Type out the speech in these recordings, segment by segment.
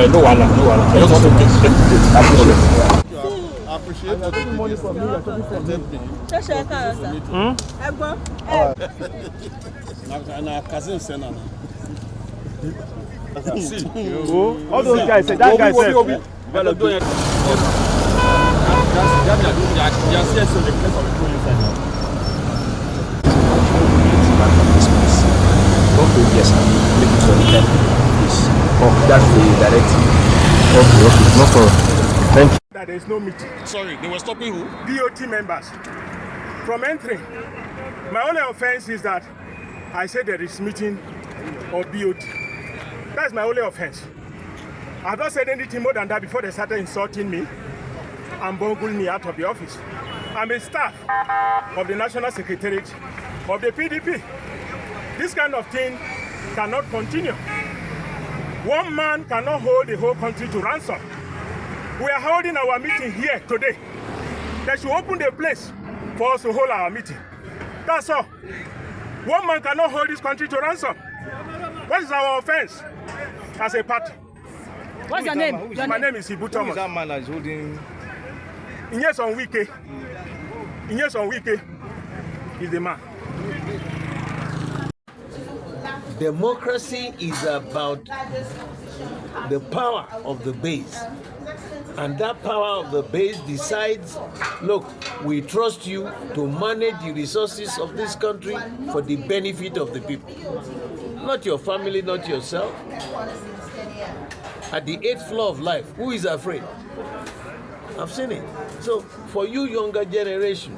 No, I just want to get the date. I appreciate the money from me. All those guys said that guy said. Yes, I'm looking for the please. Oh, that's the directive. Okay, no problem. Thank you. That there is no meeting. Sorry, they were stopping who? DOT members from entering. My only offense is that I said there is meeting of BOT. That's my only offense. I've not said anything more than that before they started insulting me and bungling me out of the office. I'm a staff of the National Secretariat of the PDP. This kind of thing cannot continue. One man cannot hold the whole country to ransom. We are holding our meeting here today. They should open the place for us to hold our meeting. That's all. One man cannot hold this country to ransom. What is our offense as a party? What's your name? My name is Ibu Thomas. Who is that man that is holding? Inyeson Wike is the man. Democracy is about the power of the base. And that power of the base decides, look, we trust you to manage the resources of this country for the benefit of the people. Not your family, not yourself. At the 8th floor of life, who is afraid? I've seen it. So for you younger generation,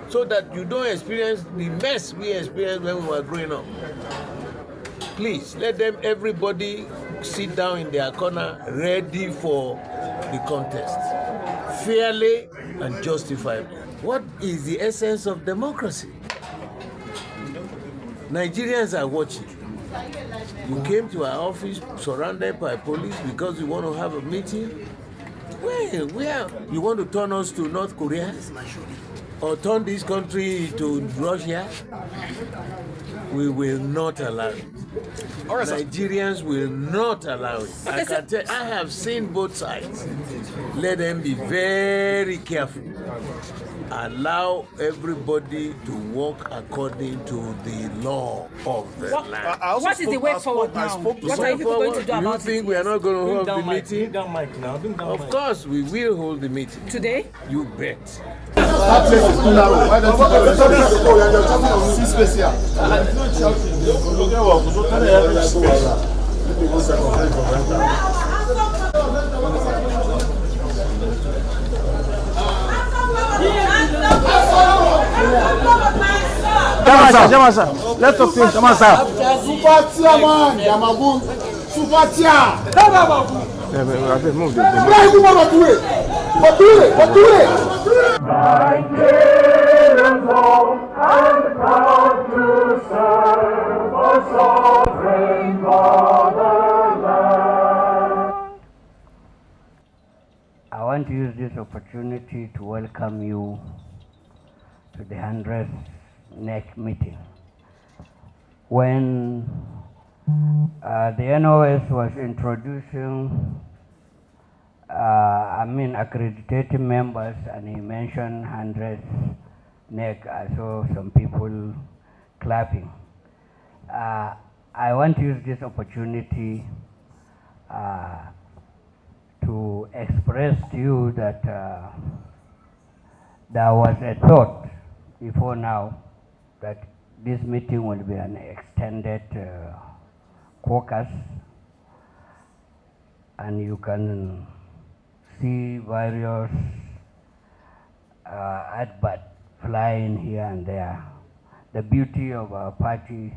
so that you don't experience the mess we experienced when we were growing up, please let them, everybody sit down in their corner ready for the contest, fairly and justifiably. What is the essence of democracy? Nigerians are watching. You came to our office surrounded by police because you want to have a meeting. Where you want to turn us to North Korea? Or turn this country to Russia? We will not allow it. Right, Nigerians will not allow it. Okay, I have seen both sides. Let them be very careful. Allow everybody to work according to the law of the land. What is the way forward now? What are you people going to do about it? You think we are not going to hold the meeting? Of course, we will hold the meeting. Today? You bet. That place is too narrow. Why don't you Jamasa, let's talk to Jamasa. Supatia man, Yamabu, Supatia. Move My parents home and proud to serve a sovereign fatherland. I want to use this opportunity to welcome you to the 100th Nec meeting. When the NOS was introducing accredited members, and he mentioned 100 Nec, I saw some people clapping. I want to use this opportunity to express to you that there was a thought before now that this meeting will be an extended caucus, and you can see various adverts flying here and there. The beauty of our party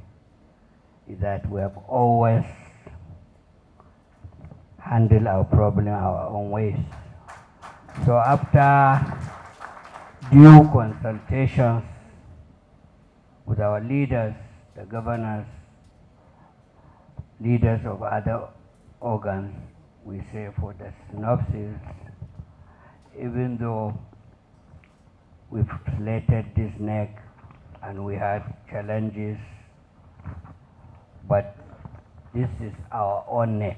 is that we have always handled our problem our own ways. So after due consultations with our leaders, the governors, leaders of other organs, we say for the synopsis, even though we've slated this Nec and we had challenges, but this is our own Nec.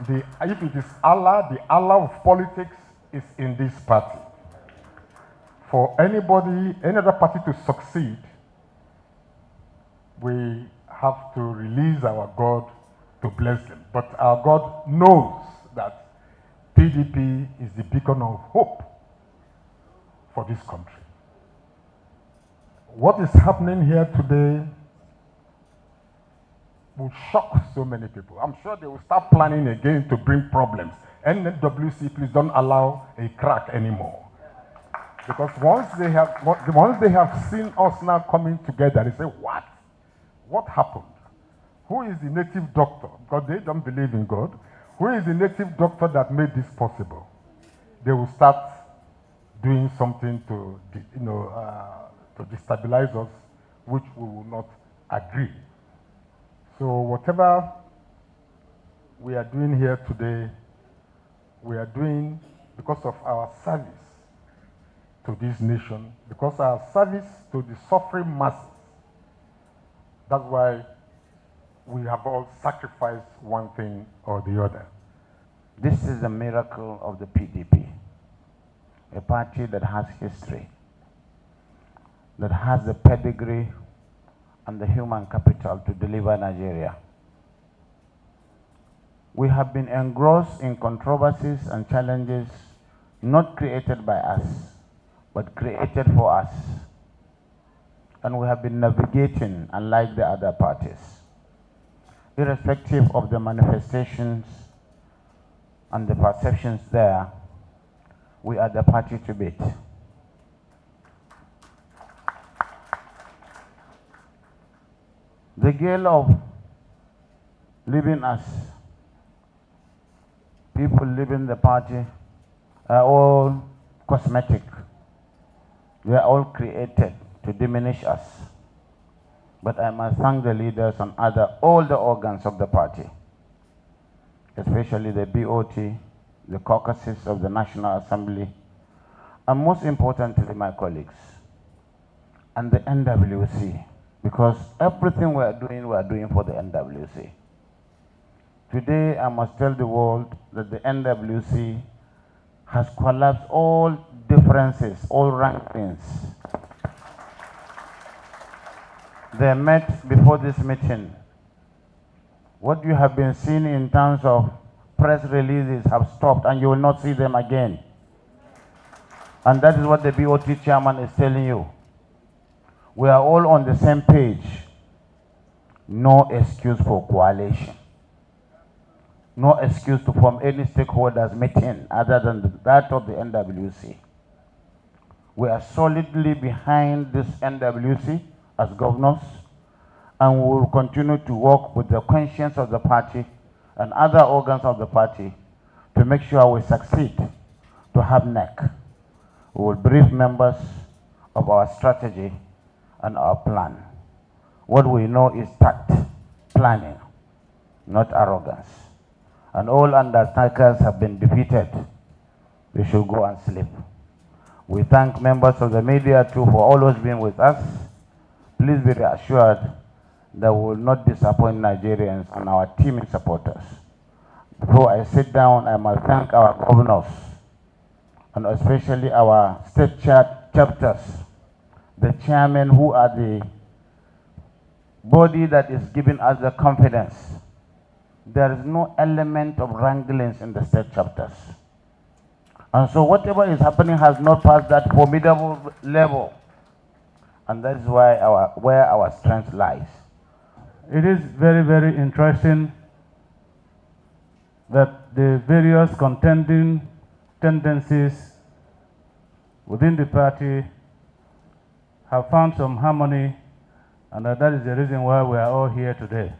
If it is Allah, the Allah of politics is in this party. For anybody, any other party to succeed, we have to release our God to bless them. But our God knows that PDP is the beacon of hope for this country. What is happening here today will shock so many people. I'm sure they will start planning again to bring problems. NWC, please don't allow a crack anymore. Because once they have seen us now coming together, they say, what? What happened? Who is the native doctor? Because they don't believe in God. Who is the native doctor that made this possible? They will start doing something to, to destabilize us, which we will not agree. So whatever we are doing here today, we are doing because of our service to this nation, because our service to the suffering masses. That's why we have all sacrificed one thing or the other. This is the miracle of the PDP, a party that has history, that has the pedigree and the human capital to deliver Nigeria. We have been engrossed in controversies and challenges not created by us, but created for us. And we have been navigating unlike the other parties. Irrespective of the manifestations and the perceptions there, we are the party to beat. The goal of leaving us, people leaving the party, are all cosmetic. They are all created to diminish us. But I must thank the leaders and all the organs of the party, especially the BOT, the caucuses of the National Assembly, and most importantly, my colleagues, and the NWC, because everything we are doing for the NWC. Today, I must tell the world that the NWC has collapsed all differences, all rankings. They met before this meeting. What you have been seeing in terms of press releases have stopped, and you will not see them again. And that is what the BOT chairman is telling you. We are all on the same page. No excuse for coalition. No excuse to form any stakeholders meeting other than that of the NWC. We are solidly behind this NWC as governors, and we will continue to work with the conscience of the party and other organs of the party to make sure we succeed to have Nec. We will brief members of our strategy and our plan. What we know is tact, planning, not arrogance. And all undertakers have been defeated. They should go and sleep. We thank members of the media too for always being with us. Please be reassured that we will not disappoint Nigerians and our teaming supporters. Before I sit down, I must thank our governors and especially our state chapters, the chairmen who are the body that is giving us the confidence. There is no element of wranglings in the state chapters. And so whatever is happening has not passed that formidable level. And that is why where our strength lies. It is very, very interesting that the various contending tendencies within the party have found some harmony, and that is the reason why we are all here today.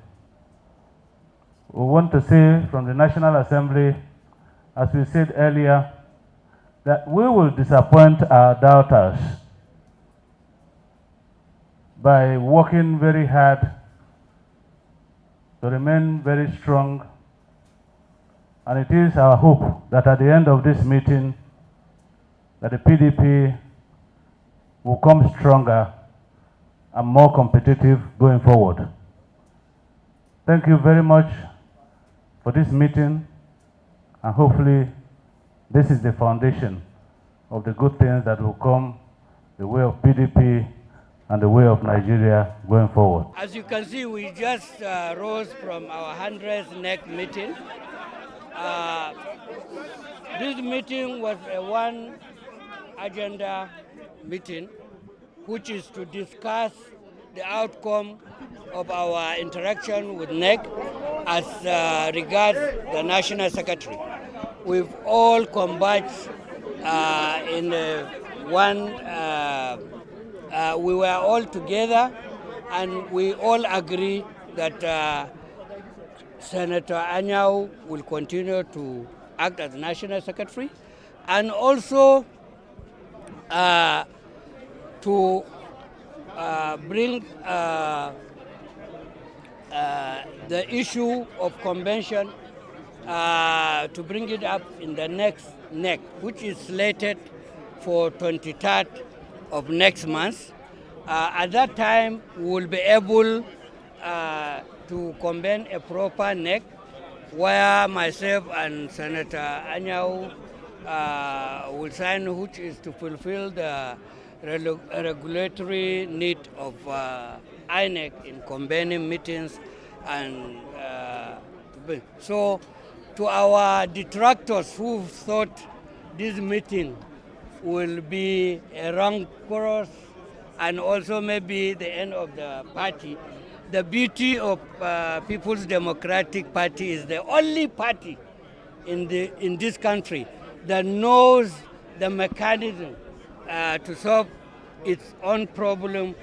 We want to say from the National Assembly, as we said earlier, that we will disappoint our doubters by working very hard to remain very strong. And it is our hope that at the end of this meeting, that the PDP will come stronger and more competitive going forward. Thank you very much for this meeting. and hopefully this is the foundation of the good things that will come the way of PDP and the way of Nigeria going forward. As you can see, we just rose from our 100th NEC meeting. This meeting was a one agenda meeting, which is to discuss the outcome of our interaction with NEC as regards the National Secretary. We've all converged in one, we were all together, and we all agree that Senator Anyanwu will continue to act as National Secretary, and also to bring the issue of convention, to bring it up in the next NEC, which is slated for 23rd of next month. At that time, we will be able to convene a proper NEC where myself and Senator Anyanwu will sign, which is to fulfill the regulatory need of INEC in convening meetings. And so to our detractors who thought this meeting will be a rancorous and also maybe the end of the party, the beauty of People's Democratic Party is the only party in this country that knows the mechanism to solve its own problem,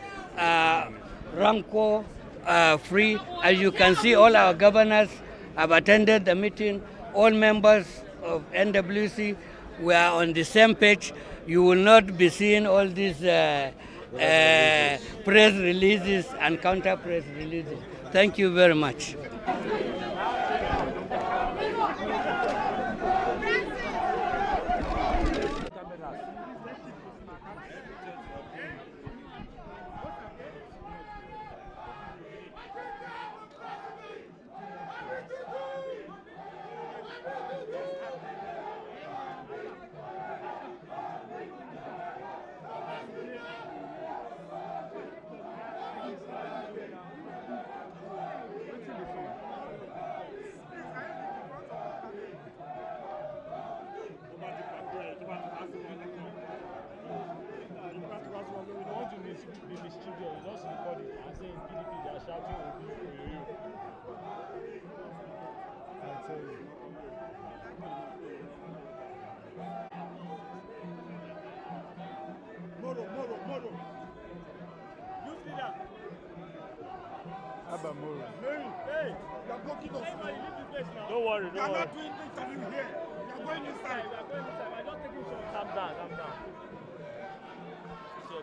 rancor free. As you can see, all our governors have attended the meeting. All members of NWC were on the same page. You will not be seeing all these press releases and counter press releases. Thank you very much. Hey, you're blocking us. Don't worry, You're not doing interview here. You're going inside. I'm just taking some. Calm down, calm down. So,